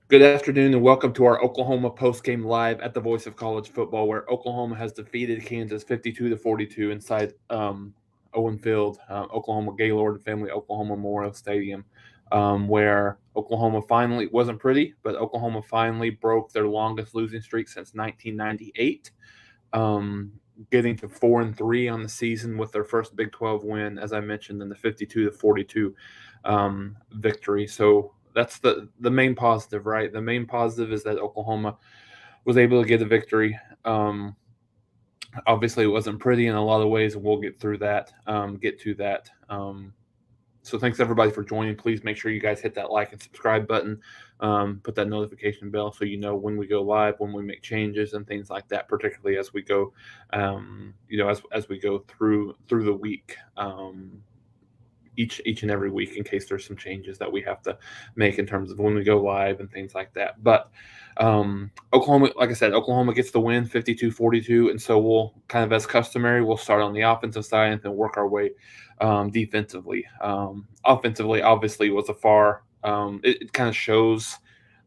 Good afternoon and welcome to our Oklahoma postgame live at the Voice of College Football, where Oklahoma has defeated Kansas 52-42 inside Owen Field, Oklahoma Gaylord and Family Oklahoma Memorial Stadium, where Oklahoma finally wasn't pretty, but Oklahoma finally broke their longest losing streak since 1998, um, getting to 4-3 on the season with their first Big 12 win, as I mentioned, in the 52-42 victory. So that's the main positive, right? The main positive is that Oklahoma was able to get a victory. Obviously, it wasn't pretty in a lot of ways, and we'll get through that, get to that. So thanks everybody for joining. Please make sure you guys hit that like and subscribe button, put that notification bell so you know when we go live, when we make changes and things like that. Particularly as we go, as we go through the week. Each and every week in case there's some changes that we have to make in terms of when we go live and things like that. But Oklahoma, like I said, Oklahoma gets the win 52-42. And so we'll kind of, as customary, we'll start on the offensive side and then work our way defensively. Offensively, obviously, was a far, it kind of shows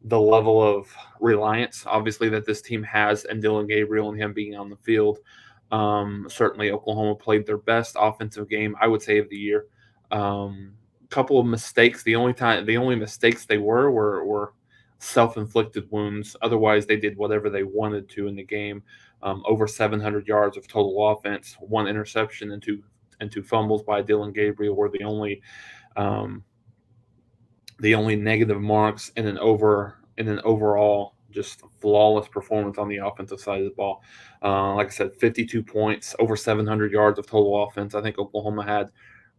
the level of reliance, obviously, that this team has and Dylan Gabriel and him being on the field. Certainly, Oklahoma played their best offensive game, I would say, of the year. Couple of mistakes. The only mistakes they were self-inflicted wounds. Otherwise, they did whatever they wanted to in the game. Over 700 yards of total offense, one interception and two fumbles by Dylan Gabriel were the only negative marks in an overall just flawless performance on the offensive side of the ball. Like I said, 52 points, over 700 yards of total offense. I think Oklahoma had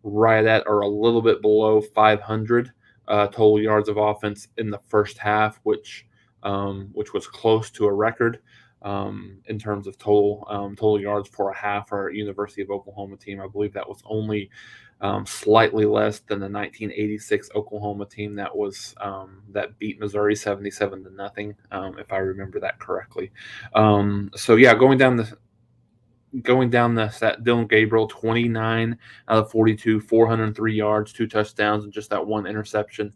right at or a little bit below 500 total yards of offense in the first half, which was close to a record in terms of total yards for a half for our University of Oklahoma team. I believe that was only slightly less than the 1986 Oklahoma team that beat Missouri 77-0, if I remember that correctly. So yeah, going down the set, Dylan Gabriel, 29 out of 42, 403 yards, 2 touchdowns, and just that one interception.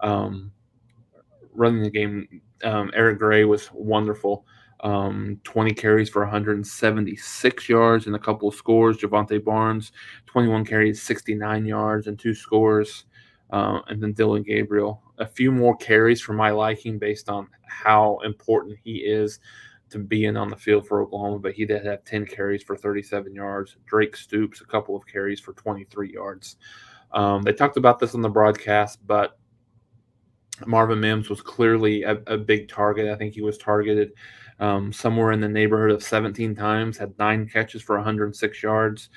Running the game, Eric Gray was wonderful. 20 carries for 176 yards and a couple of scores. Javante Barnes, 21 carries, 69 yards and 2 scores. And then Dylan Gabriel, a few more carries for my liking based on how important he is to being on the field for Oklahoma, but he did have 10 carries for 37 yards. Drake Stoops, a couple of carries for 23 yards. They talked about this on the broadcast, but Marvin Mims was clearly a big target. I think he was targeted somewhere in the neighborhood of 17 times, had 9 catches for 106 yards.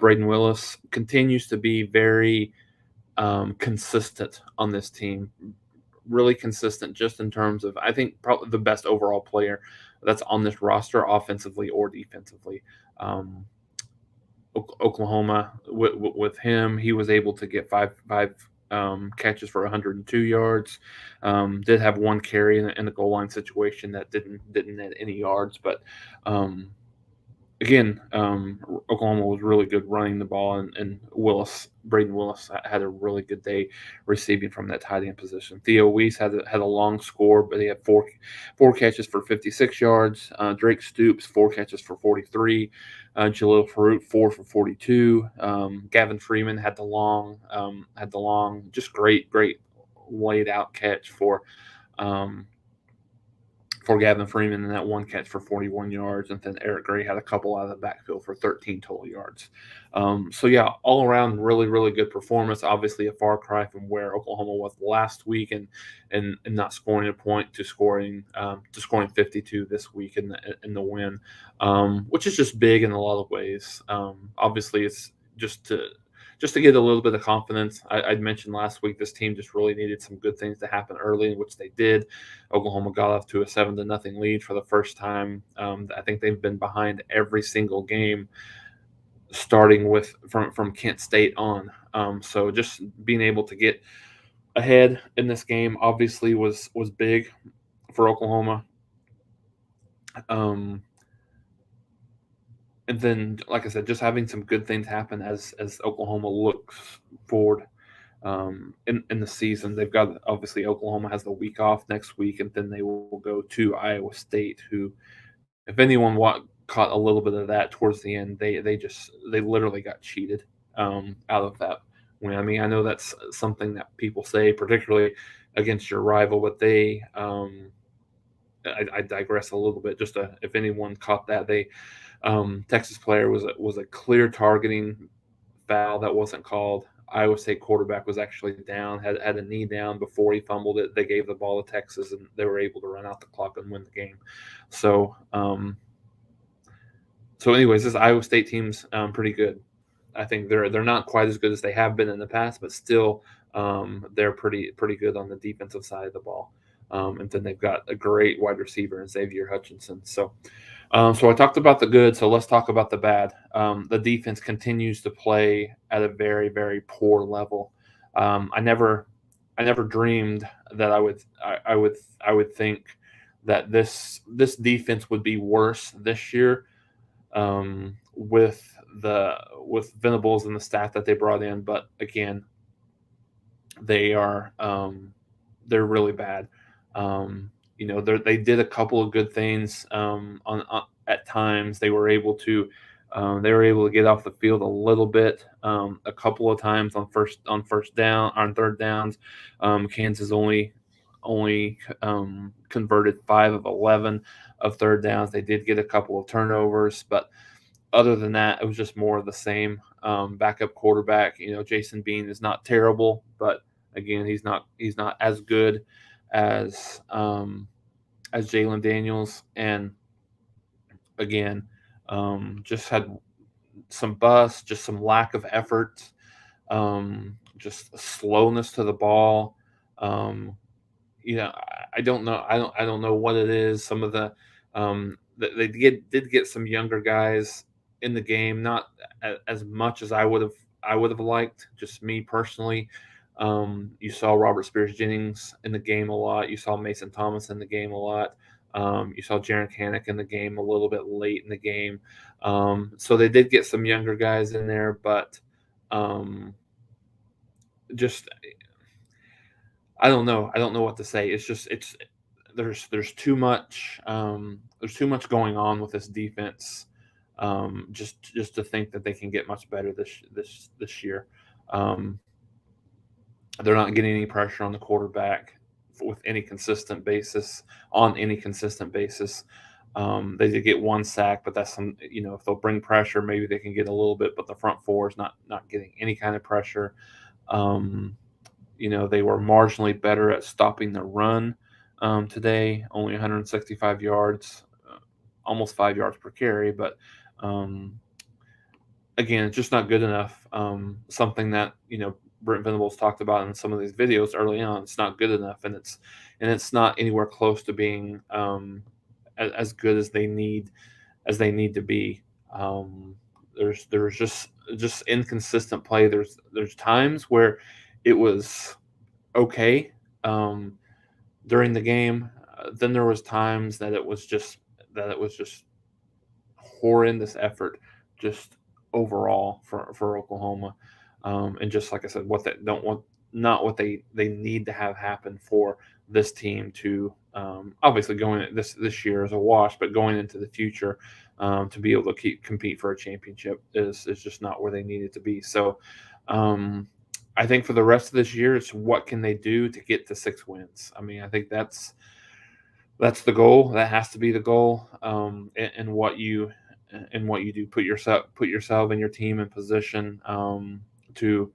Braden Willis continues to be very consistent on this team, really consistent just in terms of, I think, probably the best overall player that's on this roster, offensively or defensively. Oklahoma, with him, he was able to get five catches for 102 yards. Did have one carry in the goal line situation that didn't net any yards, but again, Oklahoma was really good running the ball, and Braden Willis had a really good day receiving from that tight end position. Theo Weiss had a long score, but he had four catches for 56 yards. Drake Stoops, 4 catches for 43. Jalil Farouk, 4 for 42. Gavin Freeman had the long, just great laid out catch for Gavin Freeman and that one catch for 41 yards. And then Eric Gray had a couple out of the backfield for 13 total yards. So, yeah, all around really, really good performance. Obviously a far cry from where Oklahoma was last week and not scoring a point to scoring 52 this week in the win, which is just big in a lot of ways. Obviously, it's just to get a little bit of confidence. I'd mentioned last week this team just really needed some good things to happen early, in which they did. Oklahoma got off to a 7-0 lead for the first time. I think they've been behind every single game, starting from Kent State on. So just being able to get ahead in this game obviously was big for Oklahoma. And then, like I said, just having some good things happen as Oklahoma looks forward in the season. They've got, obviously, Oklahoma has the week off next week, and then they will go to Iowa State, who, if anyone caught a little bit of that towards the end, they literally got cheated out of that win. I mean, I know that's something that people say, particularly against your rival, but I digress a little bit. If anyone caught that, Texas player was a clear targeting foul that wasn't called. Iowa State quarterback was actually down, had a knee down before he fumbled it. They gave the ball to Texas, and they were able to run out the clock and win the game. So anyways, this Iowa State team's pretty good. I think they're not quite as good as they have been in the past, but still they're pretty good on the defensive side of the ball. And then they've got a great wide receiver in Xavier Hutchinson. So I talked about the good, so let's talk about the bad. The defense continues to play at a very, very poor level. I never dreamed that I would think that this defense would be worse this year, with Venables and the staff that they brought in. But again, they're really bad. They did a couple of good things on at times. They were able to get off the field a little bit, a couple of times on third downs. Kansas only converted 5 of 11 of third downs. They did get a couple of turnovers, but other than that, it was just more of the same. Backup quarterback, Jason Bean is not terrible, but again, he's not as good as Jalen Daniels, and again, just had some bust, just some lack of effort, just slowness to the ball. I don't know. I don't know what it is. Some of the they did get some younger guys in the game, not as much as I would have liked. Just me personally. You saw Robert Spears Jennings in the game a lot. You saw Mason Thomas in the game a lot. You saw Jaron Canick in the game a little bit late in the game. So they did get some younger guys in there, but just I don't know. I don't know what to say. There's too much going on with this defense. Just to think that they can get much better this year. They're not getting any pressure on the quarterback with any consistent basis. They did get one sack, but that's if they'll bring pressure, maybe they can get a little bit. But the front four is not getting any kind of pressure. They were marginally better at stopping the run today, only 165 yards, almost 5 yards per carry. But again, it's just not good enough. Something that Brent Venables talked about in some of these videos early on. It's not good enough, and it's not anywhere close to being as good as they need to be. There's just inconsistent play. There's times where it was okay during the game. Then there was times that it was just horrendous effort, just overall for Oklahoma. And just like I said, not what they need to have happen for this team to obviously going this year is a wash, but going into the future to be able to compete for a championship is just not where they need it to be. So I think for the rest of this year, it's what can they do to get to 6 wins. I mean, I think that's the goal. That has to be the goal. And what you do, put yourself and your team in position to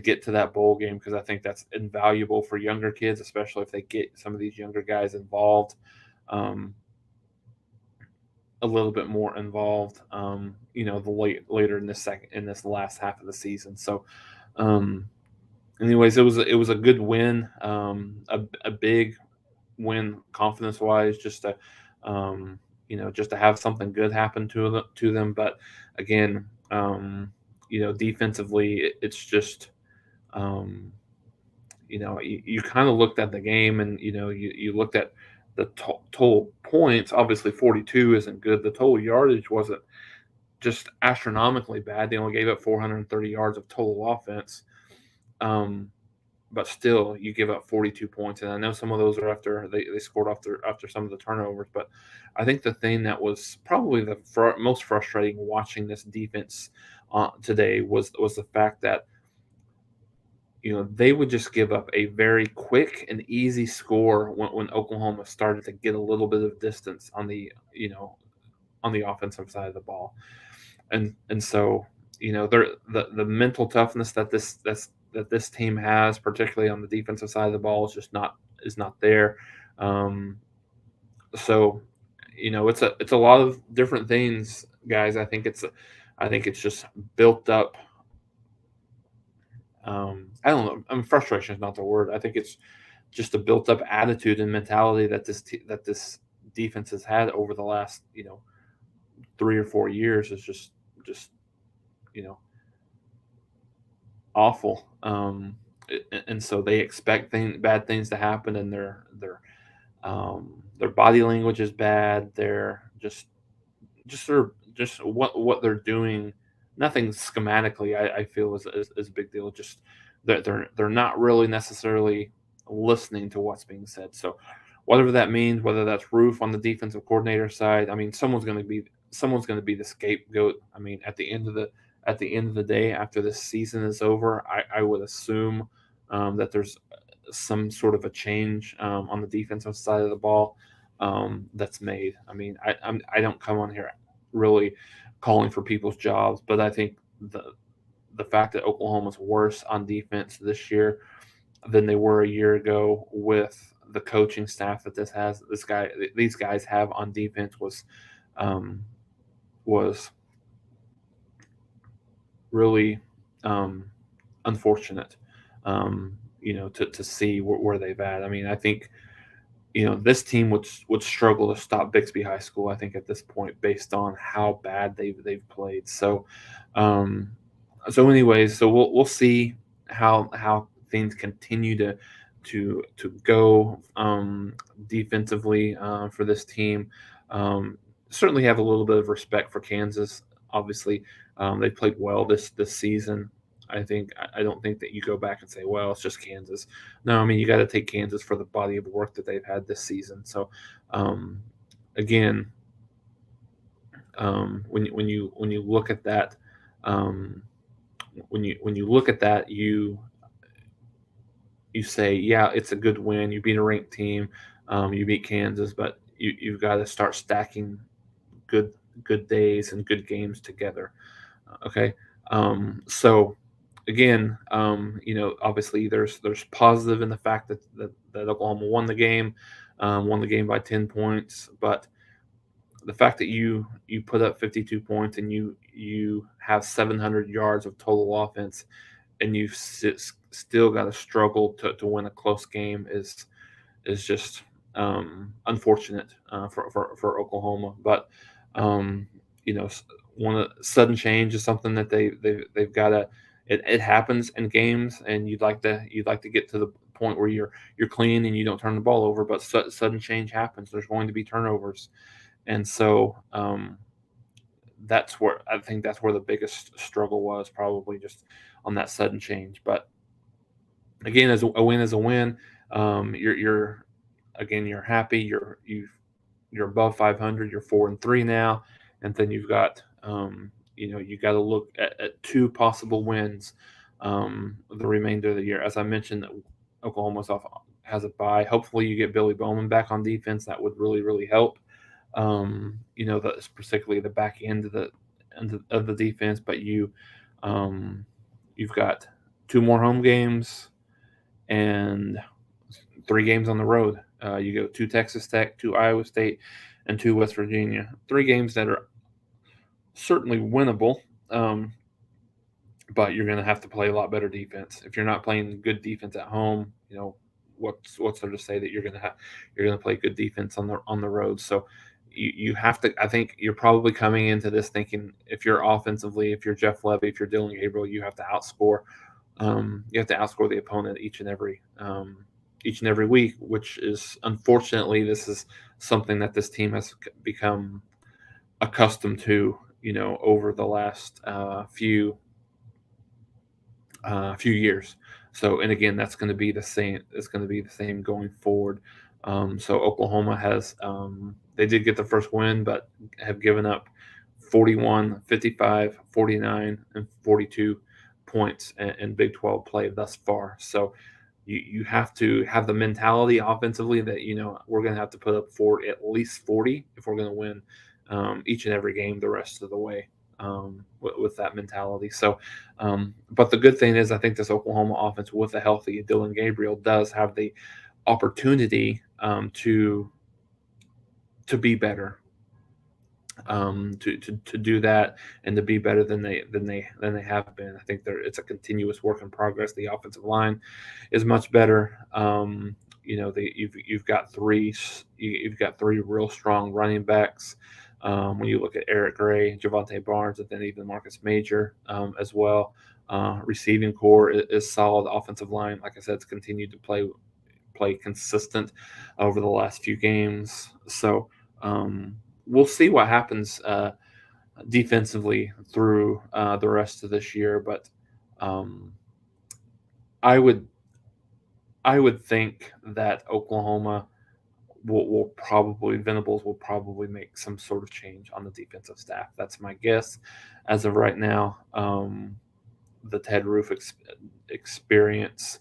get to that bowl game, because I think that's invaluable for younger kids, especially if they get some of these younger guys involved, a little bit more involved, later in this last half of the season. So, anyways, it was a good win, a big win confidence wise, just to just to have something good happen to them. But again, defensively, it's just, you kind of looked at the game, and you looked at the total points. Obviously, 42 isn't good. The total yardage wasn't just astronomically bad. They only gave up 430 yards of total offense. but still, you give up 42 points, and I know some of those are after they scored after some of the turnovers. But I think the thing that was probably the most frustrating watching this defense today was the fact that they would just give up a very quick and easy score when Oklahoma started to get a little bit of distance on the offensive side of the ball, and so the mental toughness that this team has, particularly on the defensive side of the ball, is not there. Um, so it's a lot of different things, guys. I think it's just built up. I don't know. I mean, frustration is not the word. I think it's just a built up attitude and mentality that this defense has had over the last 3 or 4 years is just you know awful. And so they expect bad things to happen, and their body language is bad. They're just what they're doing. Nothing schematically, I feel is a big deal. Just that they're not really necessarily listening to what's being said. So whatever that means, whether that's Roof on the defensive coordinator side, I mean, someone's going to be the scapegoat. I mean, at the end of the day, after this season is over, I would assume that there's some sort of a change on the defensive side of the ball that's made. I mean, I don't come on here really calling for people's jobs, but I think the fact that Oklahoma's worse on defense this year than they were a year ago with the coaching staff that these guys have on defense um, was really um, unfortunate. To see where they've at. I mean, I think this team would struggle to stop Bixby High School. I think at this point, based on how bad they've played. Um, anyways, we'll see how things continue to go defensively for this team. Certainly have a little bit of respect for Kansas. Obviously, they played well this season. I don't think that you go back and say, well, it's just Kansas. No, I mean you got to take Kansas for the body of work that they've had this season. So, um, again, when you look at that, um, when you look at that, you say, yeah, it's a good win. You beat a ranked team, you beat Kansas, but you've got to start stacking good good days and good games together. Okay, so again, obviously there's positive in the fact that Oklahoma won the game by 10 points, but the fact that you put up 52 points and you have 700 yards of total offense and still got to struggle to win a close game is just unfortunate for Oklahoma. But um, one of sudden change is something that they've got to. It happens in games, and you'd like to get to the point where you're clean and you don't turn the ball over. But sudden change happens. There's going to be turnovers, and so that's where the biggest struggle was, probably just on that sudden change. But again, as a win is a win. You're again, you're happy. You're above 500. You're 4-3 now, and then you've got you got to look at two possible wins the remainder of the year. As I mentioned, Oklahoma's off has a bye. Hopefully, you get Billy Bowman back on defense. That would really really help. That's particularly the back end of the defense. But you've got two more home games and 3 games on the road. You go to Texas Tech, to Iowa State, and to West Virginia. 3 games that are certainly winnable, um, but you're going to have to play a lot better defense. If you're not playing good defense at home, what's there to say that you're going to play good defense on the road? So you have to. I think you're probably coming into this thinking if you're Jeff Levy, if you're Dylan Gabriel, you have to outscore. You have to outscore the opponent each and every week, which is unfortunately this is something that this team has become accustomed to, over the last few years. So, and again, that's going to be the same. It's going to be the same going forward. So Oklahoma has they did get the first win, but have given up 41, 55, 49, and 42 points in Big 12 play thus far. So you have to have the mentality offensively that we're going to have to put up for at least 40 if we're going to win each and every game the rest of the way with that mentality. So, but the good thing is I think this Oklahoma offense with a healthy Dylan Gabriel does have the opportunity to be better, to do that and to be better than they have been. I think it's a continuous work in progress. The offensive line is much better. You've got three real strong running backs. When you look at Eric Gray, Javante Barnes, and then even Marcus Major as well. Receiving core is solid. Offensive line, like I said, it's continued to play consistent over the last few games. So we'll see what happens defensively through the rest of this year. But I would think that Oklahoma Venables will probably make some sort of change on the defensive staff. That's my guess as of right now. The Ted Roof experiment,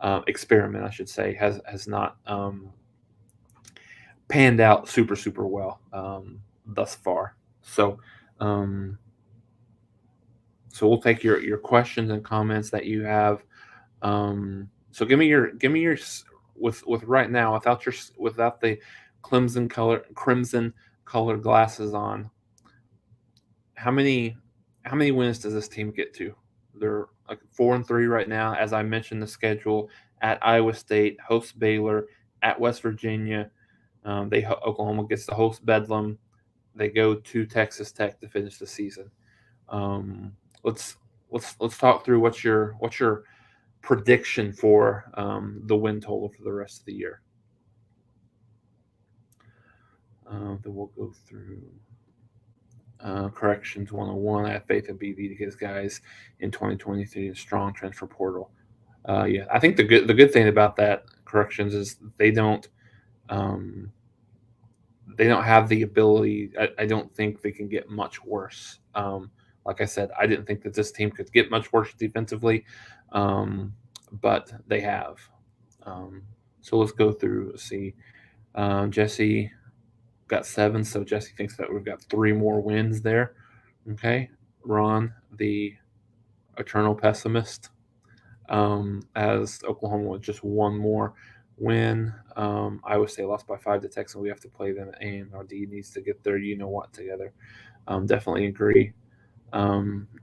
I should say, has not panned out super well thus far. So we'll take your questions and comments that you have. So give me your with right now without the crimson color glasses on. How many wins does this team get to? They're like 4-3 right now. As I mentioned, the schedule at Iowa State, hosts Baylor, at West Virginia. Oklahoma gets to host Bedlam. They go to Texas Tech to finish the season. Let's talk through what's your prediction for the win total for the rest of the year. Then we'll go through corrections 101. I have faith in BV to get his guys in 2023 a strong transfer portal. Yeah, I think the good thing about that corrections is they don't have the ability. I don't think they can get much worse. Like I said, I didn't think that this team could get much worse defensively, but they have. So let's go through. Let's see. Jesse got 7, so Jesse thinks that we've got 3 more wins there. Okay. Ron, the eternal pessimist, as Oklahoma with just 1 more win. Iowa State lost by 5 to Texas. We have to play them, and our D needs to get their you-know-what together. Definitely agree.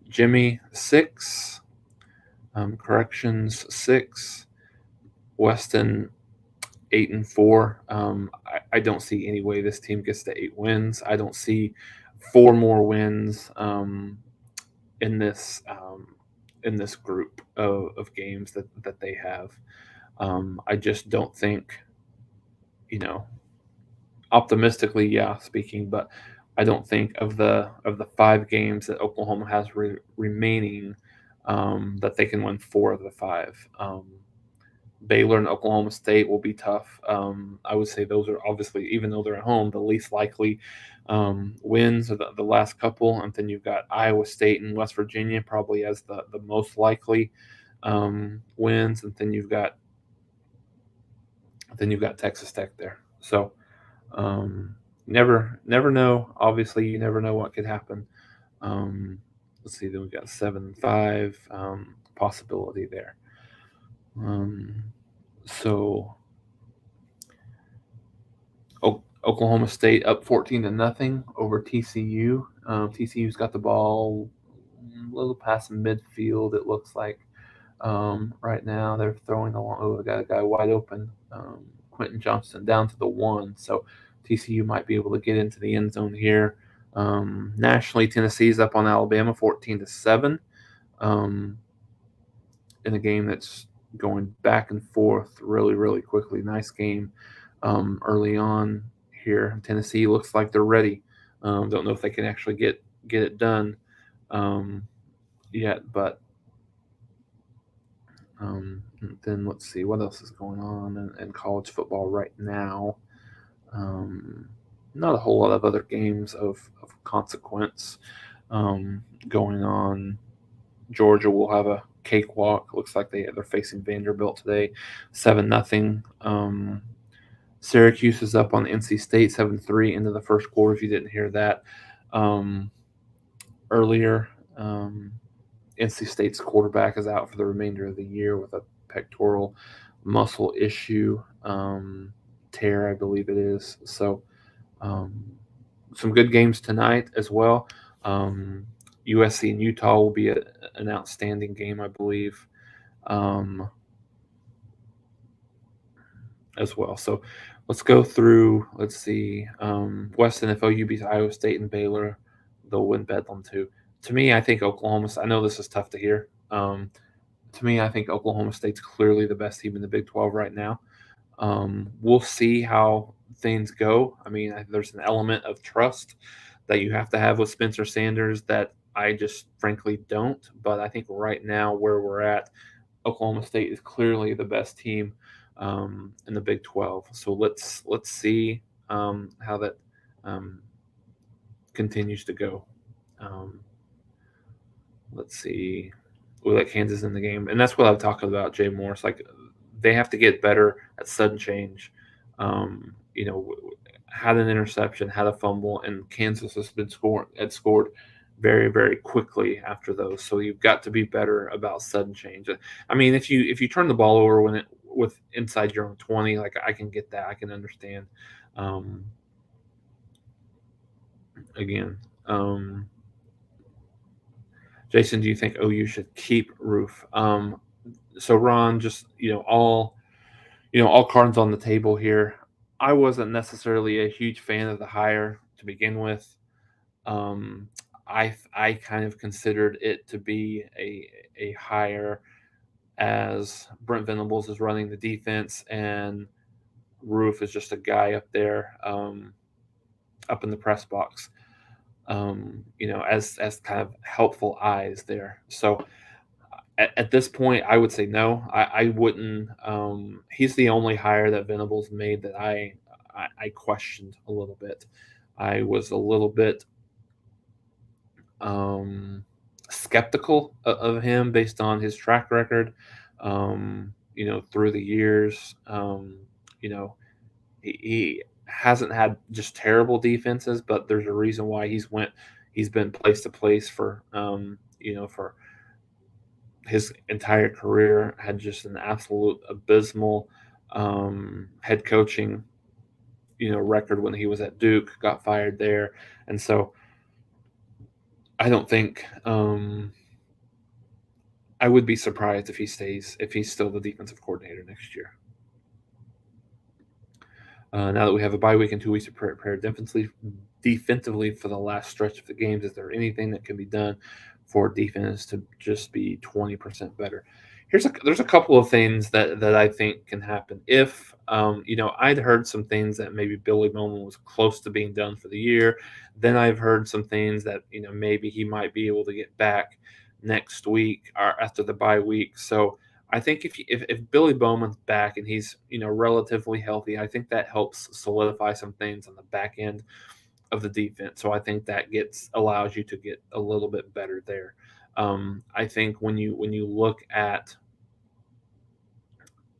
Jimmy, 6. Corrections, 6. Weston, 8-4. I don't see any way this team gets to 8 wins. I don't see 4 more wins in this group of games that they have. I just don't think, optimistically, speaking, but I don't think of the 5 games that Oklahoma has remaining that they can win 4 of the 5. Baylor and Oklahoma State will be tough. I would say those are obviously, even though they're at home, the least likely wins of the last couple. And then you've got Iowa State and West Virginia probably as the most likely wins. And then you've got Texas Tech there. So never know. Obviously, you never know what could happen. Let's see. Then we've got 7-5 possibility there. So Oklahoma State up 14-0 over TCU. TCU's got the ball a little past midfield, it looks like. Right now they're throwing along. Oh, they got a guy wide open, Quentin Johnston, down to the 1. So TCU might be able to get into the end zone here. Nationally, Tennessee's up on Alabama 14-7 in a game that's going back and forth really quickly. Nice game early on here. Tennessee looks like they're ready. Don't know if they can actually get it done yet, but Then let's see what else is going on in college football right now. Um, Not a whole lot of other games of consequence going on. Georgia will have a cakewalk. Looks like they're facing Vanderbilt today, 7-0. Syracuse is up on NC State 7-3 into the first quarter. If you didn't hear that um, earlier, NC State's quarterback is out for the remainder of the year with a pectoral muscle issue, tear, I believe it is. So, um, some good games tonight as well. Um, USC and Utah will be an outstanding game, I believe, um, as well. So, let's go through. Let's see. West and FOU beats Iowa State and Baylor. They'll win Bedlam too. To me, I think Oklahoma. I know this is tough to hear. To me, I think Oklahoma State's clearly the best team in the Big 12 right now. We'll see how things go. I mean, there's an element of trust that you have to have with Spencer Sanders that I just frankly don't. But I think right now, where we're at, Oklahoma State is clearly the best team in the Big 12. So let's see how that um, continues to go. Um, let's see. We let Kansas in the game, and that's what I'm talking about, Jay Morris. Like they have to get better at sudden change. You know, had an interception, had a fumble, and Kansas had scored very very quickly after those. So you've got to be better about sudden change. I mean, if you turn the ball over when it with inside your own 20, like I can get that, I can understand. Um, again. Jason, do you think OU should keep Roof? So Ron, just all cards on the table here. I wasn't necessarily a huge fan of the hire to begin with. Um, I kind of considered it to be a hire as Brent Venables is running the defense and Roof is just a guy up there up in the press box. As kind of helpful eyes there. So at this point, I would say no. I wouldn't. He's the only hire that Venables made that I questioned a little bit. I was a little bit um, skeptical of him based on his track record. Through the years, you know, he hasn't had just terrible defenses, but there's a reason why he's been place to place for his entire career. Had just an absolute abysmal head coaching record when he was at Duke, got fired there, and so I don't think I would be surprised if he's still the defensive coordinator next year. Now that we have a bye week and 2 weeks to prepare defensively for the last stretch of the games, is there anything that can be done for defense to just be 20% better? There's a couple of things that I think can happen. If I'd heard some things that maybe Billy Bowman was close to being done for the year. Then I've heard some things that maybe he might be able to get back next week or after the bye week. So I think if Billy Bowman's back and he's relatively healthy, I think that helps solidify some things on the back end of the defense. So I think that allows you to get a little bit better there. I think when you look at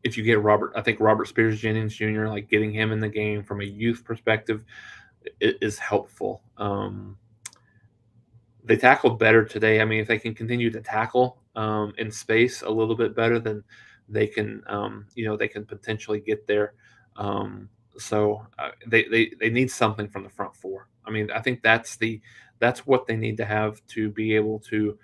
if you get I think Robert Spears Jennings Jr., like getting him in the game from a youth perspective is helpful. They tackled better today. I mean, if they can continue to tackle in space a little bit better, then they can they can potentially get there. They need something from the front four. I mean, I think that's what they need to have to be able to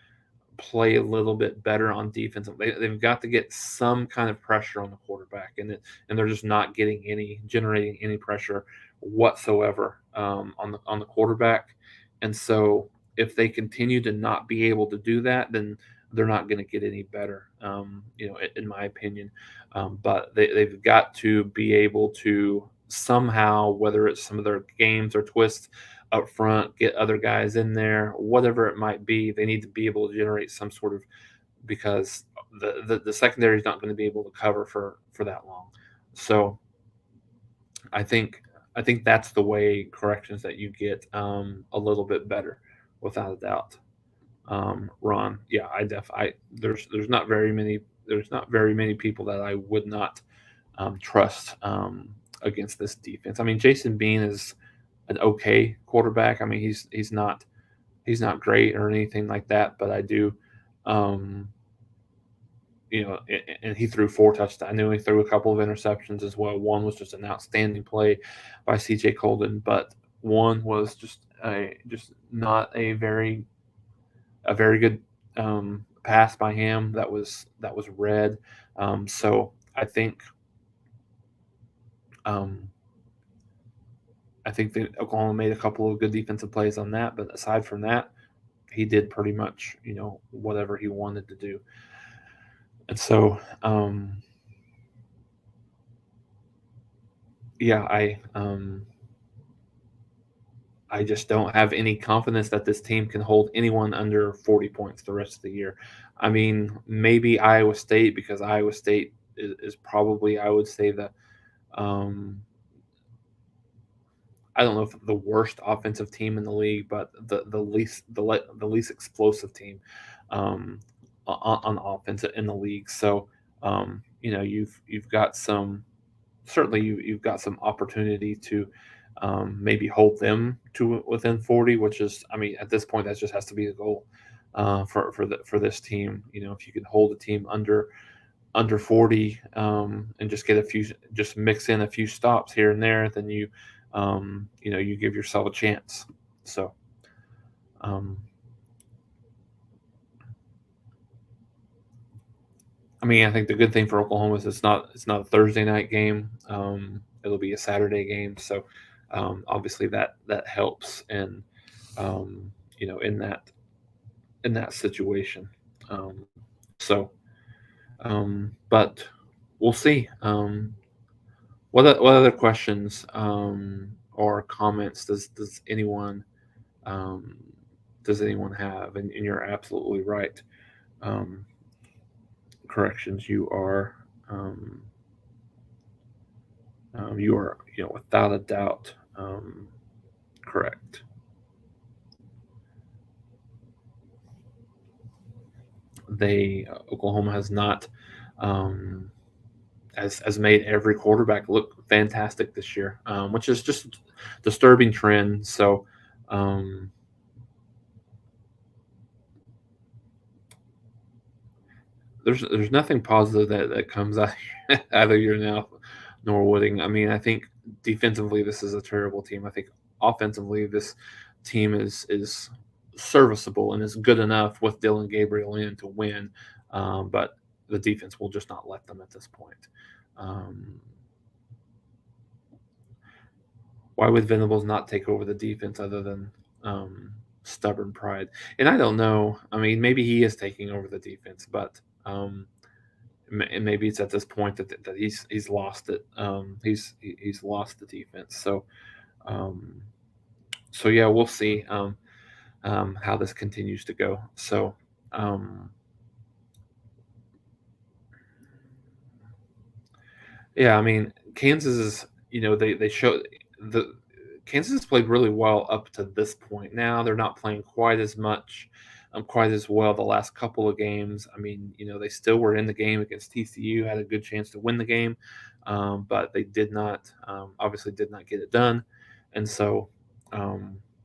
play a little bit better on defense. They've got to get some kind of pressure on the quarterback, and they're just not generating any pressure whatsoever on the quarterback. And so if they continue to not be able to do that, then they're not going to get any better, in my opinion. But they've got to be able to somehow, whether it's some of their games or twists up front, get other guys in there, whatever it might be, they need to be able to generate some sort of because the secondary is not going to be able to cover for that long. So I think I think that's the way corrections that you get a little bit better, without a doubt. Ron, yeah, I there's not very many people that I would not trust against this defense. I mean, Jason Bean is an okay quarterback. I mean, he's not great or anything like that, but I do. Um, and he threw four touchdowns. I knew he threw a couple of interceptions as well. One was just an outstanding play by C.J. Colden, but one was just not a very good pass by him that was read. So um, I think that Oklahoma made a couple of good defensive plays on that, but aside from that, he did pretty much whatever he wanted to do. And so yeah, I just don't have any confidence that this team can hold anyone under 40 points the rest of the year. I mean, maybe Iowa State, because Iowa State is probably, I would say, um, I don't know if the worst offensive team in the league, but the least explosive team on offense in the league. So you've got some certainly you've got some opportunity to maybe hold them to within 40, which is, I mean, at this point that just has to be the goal for this team. If you can hold a team under 40 and just get just mix in a few stops here and there, then you give yourself a chance. So um, I mean, I think the good thing for Oklahoma is it's not a Thursday night game. It'll be a Saturday game, so obviously that helps, and in that situation. So, but we'll see. What other questions or comments um, does anyone have? And you're absolutely right. Um, Corrections, um, you are without a doubt correct. Oklahoma has not um, has made every quarterback look fantastic this year, which is just disturbing trend. So um, there's nothing positive that comes out out of your mouth, Norwooding. I mean, I think defensively this is a terrible team. I think offensively this team is serviceable and is good enough with Dylan Gabriel in to win, but the defense will just not let them at this point. Um, why would Venables not take over the defense other than stubborn pride? And I don't know. I mean, maybe he is taking over the defense, but and maybe it's at this point that he's lost it. He's lost the defense. Um, so yeah, we'll see how this continues to go. So yeah, I mean, Kansas is they show the Kansas has played really well up to this point. Now they're not playing quite as well the last couple of games. I mean, they still were in the game against TCU, had a good chance to win the game, but they did not, obviously did not get it done, and so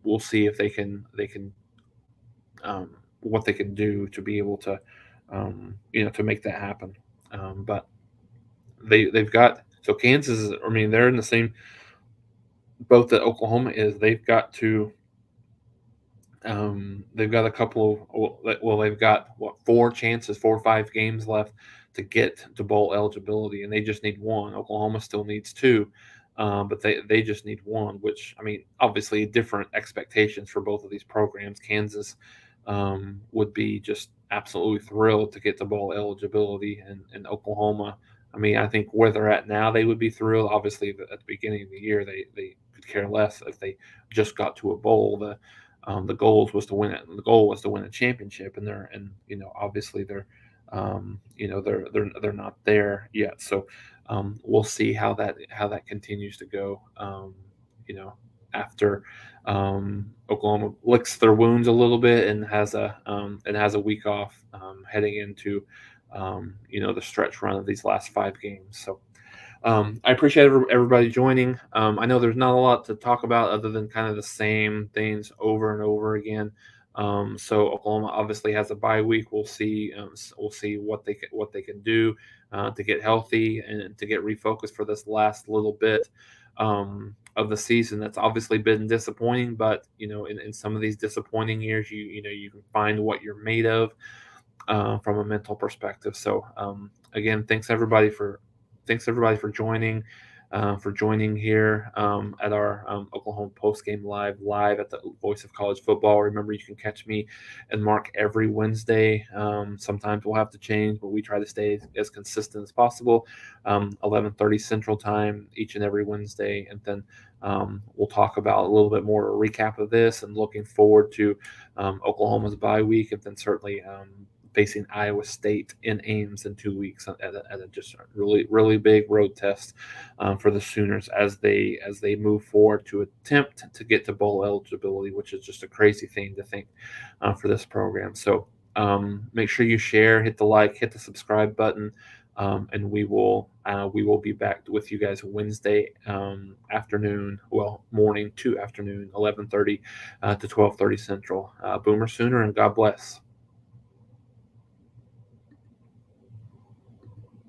we'll see if they can what they can do to be able to to make that happen. But they've got, so Kansas is, I mean, they're in the same boat that Oklahoma is. They've got a couple of, well, they've got what, four or five games left to get to bowl eligibility, and they just need one. Oklahoma still needs two, but they just need one. Which, I mean, obviously different expectations for both of these programs. Kansas would be just absolutely thrilled to get to bowl eligibility, and Oklahoma, I mean, I think where they're at now, they would be thrilled. Obviously, at the beginning of the year, they could care less if they just got to a bowl. The goal was to win it. The goal was to win a championship, and obviously they're not there yet. So we'll see how that continues to go. You know, after Oklahoma licks their wounds a little bit and has a week off heading into the stretch run of these last 5 games. So I appreciate everybody joining. I know there's not a lot to talk about other than kind of the same things over and over again. So Oklahoma obviously has a bye week. We'll see what they can do to get healthy and to get refocused for this last little bit of the season. That's obviously been disappointing, but in some of these disappointing years, you can find what you're made of from a mental perspective. So again, thanks everybody for joining here at our Oklahoma Postgame live at the Voice of College Football. Remember, you can catch me and Mark every Wednesday. Sometimes we'll have to change, but we try to stay as consistent as possible. 11:30 Central Time each and every Wednesday, and then we'll talk about a little bit more a recap of this and looking forward to Oklahoma's bye week, and then certainly facing Iowa State in Ames in 2 weeks at a just really really big road test for the Sooners as they move forward to attempt to get to bowl eligibility, which is just a crazy thing to think for this program. So make sure you share, hit the like, hit the subscribe button, and we will be back with you guys Wednesday afternoon, morning to afternoon, 11:30 to 12:30 Central. Boomer Sooner, and God bless.